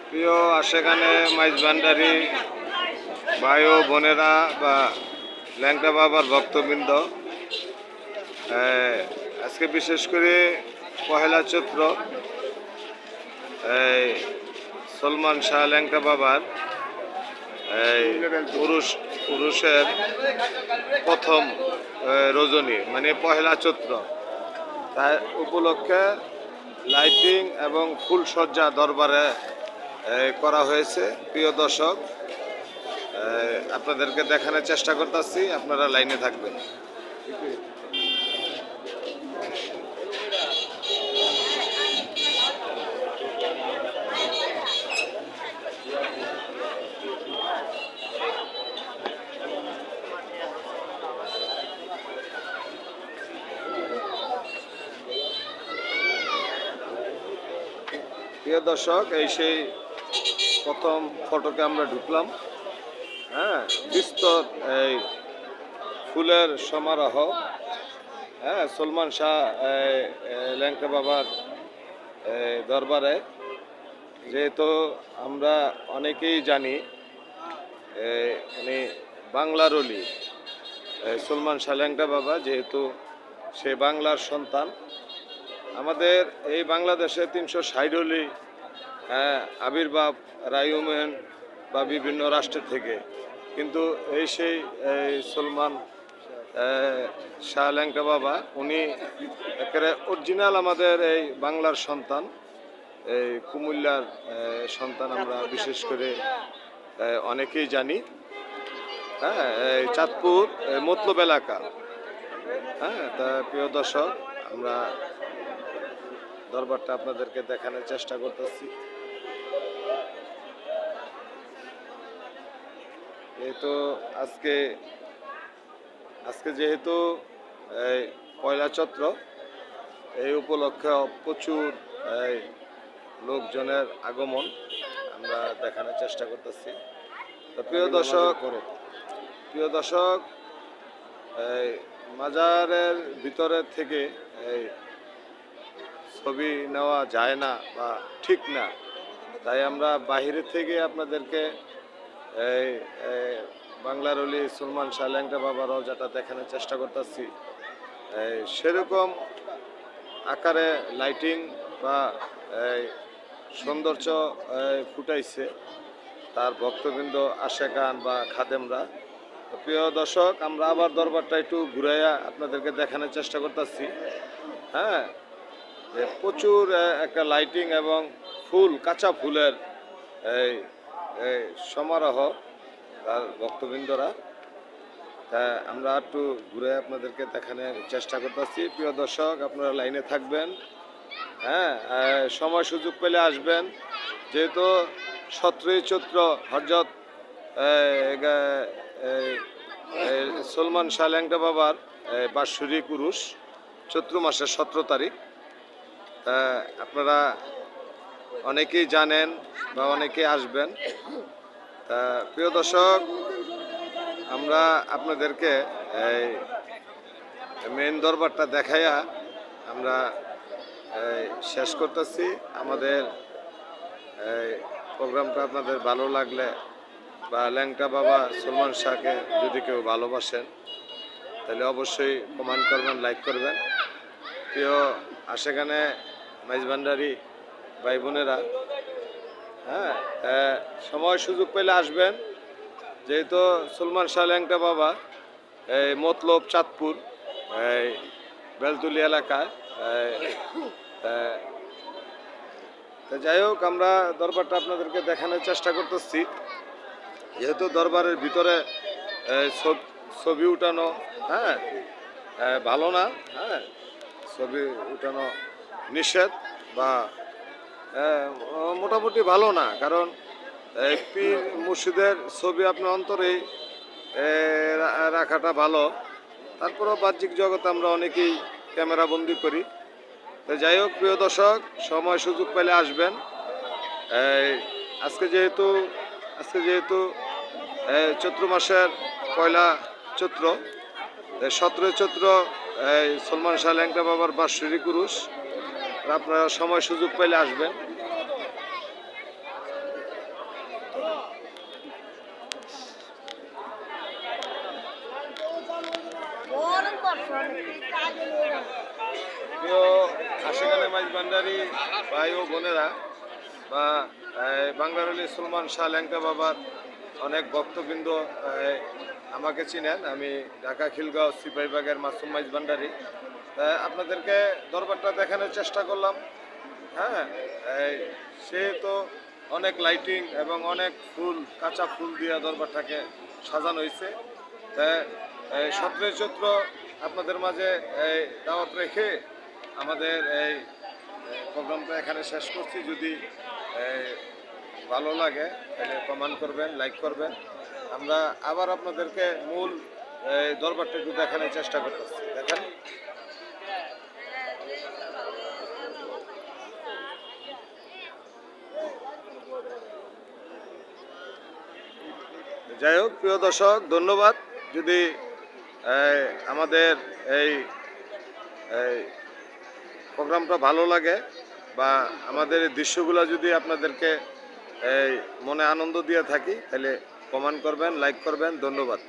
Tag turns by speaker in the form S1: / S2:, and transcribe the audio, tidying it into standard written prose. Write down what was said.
S1: প্রিয় আশেখানে মাইজভান্ডারি ভাই ও বোনেরা বা ল্যাংটা বাবার ভক্তবৃন্দ, আজকে বিশেষ করে পহেলা চৈত্র সলমান শাহ ল্যাংটা বাবার পুরুষের প্রথম রজনী মানে পহেলা চৈত্র, তাই উপলক্ষে লাইটিং এবং ফুলসজ্জা দরবারে করা হয়েছে। প্রিয় দর্শক, আপনাদেরকে দেখানোর চেষ্টা করতেছি, আপনারা লাইনে থাকবেন। প্রিয় দর্শক, এই সেই প্রথম ফটোকে আমরা ঢুকলাম। হ্যাঁ, বিস্তর এই ফুলের সমারোহ। হ্যাঁ, সলমান শাহ ল্যাংটা বাবার দরবারে, যেহেতু আমরা অনেকেই জানি মানে বাংলার অলি সলমান শাহ ল্যাংটা বাবা, যেহেতু সে বাংলার সন্তান। আমাদের এই বাংলাদেশে 360 অলি আবির্ভাব রায়ুমেন বা বিভিন্ন রাষ্ট্রের থেকে, কিন্তু সেই সলমান শাহ ল্যাংটা বাবা, উনি একেবারে অরিজিনাল আমাদের এই বাংলার সন্তান, এই কুমিল্লার সন্তান। আমরা বিশেষ করে অনেকেই জানি। হ্যাঁ, এই চাঁদপুর মতলব এলাকা। হ্যাঁ, তা প্রিয় দর্শক, আমরা দরবারটা আপনাদেরকে দেখানোর চেষ্টা করতেছি। যেহেতু আজকে যেহেতু এই পয়লা চৈত্র, এই উপলক্ষে প্রচুর লোকজনের আগমন আমরা দেখানোর চেষ্টা করতেছি। তো প্রিয় দর্শক, এই মাজারের ভিতরে থেকে এই ছবি নেওয়া যায় না বা ঠিক না, তাই আমরা বাহিরে থেকে আপনাদেরকে এই বাংলার অলি সলমান শাহ ল্যাংটা বাবার রওজাটা দেখানোর চেষ্টা করতেছি। সেরকম আকারে লাইটিং বা সৌন্দর্য ফুটাইছে তার ভক্তবৃন্দ, আশেকান বা খাদেমরা। প্রিয় দর্শক, আমরা আবার দরবারটা একটু ঘুরাইয়া আপনাদেরকে দেখানোর চেষ্টা করতেছি। হ্যাঁ, প্রচুর একটা লাইটিং এবং ফুল, কাঁচা ফুলের এই সমারোহ তার ভক্তবৃন্দরা। তা আমরা একটু ঘুরে আপনাদেরকে দেখানোর চেষ্টা করতেছি। প্রিয় দর্শক, আপনারা লাইনে থাকবেন। হ্যাঁ, সময় সুযোগ পেলে আসবেন। যেহেতু 17 চৈত্র হযরত সলমান শাহ ল্যাংটা বাবার বাৎসরিক উরুস, চৈত্র মাসের 17 তারিখ। আপনারা অনেকেই জানেন বা অনেকেই আসবেন। তা প্রিয় দর্শক, আমরা আপনাদেরকে এই মেন দরবারটা দেখাইয়া আমরা শেষ করতেছি। আমাদের এই প্রোগ্রামটা আপনাদের ভালো লাগলে বা ল্যাংটা বাবা সলমান শাহকে যদি কেউ ভালোবাসেন, তাহলে অবশ্যই কমেন্ট করবেন, লাইক করবেন। প্রিয় আশেখানে মাইজভান্ডারি ভাই বোনেরা, হ্যাঁ, সময় সুযোগ পেলে আসবেন। যেহেতু সলমান শাহ ল্যাংটা বাবা এই মতলব চাঁদপুর এই বেলতুলি এলাকায়, যাই হোক, আমরা দরবারটা আপনাদেরকে দেখানোর চেষ্টা করতেছি। যেহেতু দরবারের ভিতরে ছবি উঠানো ভালো না, হ্যাঁ, ছবি উঠানো নিষেধ বা মোটামুটি ভালো না, কারণ পীর মুর্শিদের ছবি আপনার অন্তরেই রাখাটা ভালো। তারপরেও বাহ্যিক জগতে আমরা অনেকেই ক্যামেরা বন্দি করি। তো যাই হোক, প্রিয় দর্শক, সময় সুযোগ পেলে আসবেন। আজকে যেহেতু চৈত্র মাসের পয়লা চৈত্র, 17 চৈত্র সলমান শাহ ল্যাংটা বাবার বাৎসরিক উরুস, আপনারা সময় সুযোগ পেলে আসবেন। প্রিয় আশেখানে মাইজ ভান্ডারী ভাই ও বোনেরা বা বাংলার আলী সুলমান শাহ ল্যাংটা বাবার অনেক ভক্তবৃন্দ আমাকে চিনেন। আমি ঢাকা খিলগাঁও সিপাহীবাগের মাসুম মাইজ ভান্ডারী। আপনাদেরকে দরবারটা দেখানোর চেষ্টা করলাম। হ্যাঁ, সে তো অনেক লাইটিং এবং অনেক ফুল, কাঁচা ফুল দিয়ে দরবারটাকে সাজানো হয়েছে। 17 চৈত্র আপনাদের মাঝে দাওয়াত রেখে আমাদের এই প্রোগ্রামটা এখানে শেষ করছি। যদি ভালো লাগে তাহলে কমেন্ট করবেন, লাইক করবেন। আমরা আবার আপনাদেরকে মূল দরবারটা একটু দেখানোর চেষ্টা করতেছি। দেখেন, যাই হোক প্রিয় দর্শক, ধন্যবাদ। যদি আমাদের এই প্রোগ্রামটা ভালো লাগে বা আমাদের এই দৃশ্যগুলো যদি আপনাদেরকে মনে আনন্দ দিয়ে থাকি, তাহলে কমেন্ট করবেন, লাইক করবেন। ধন্যবাদ।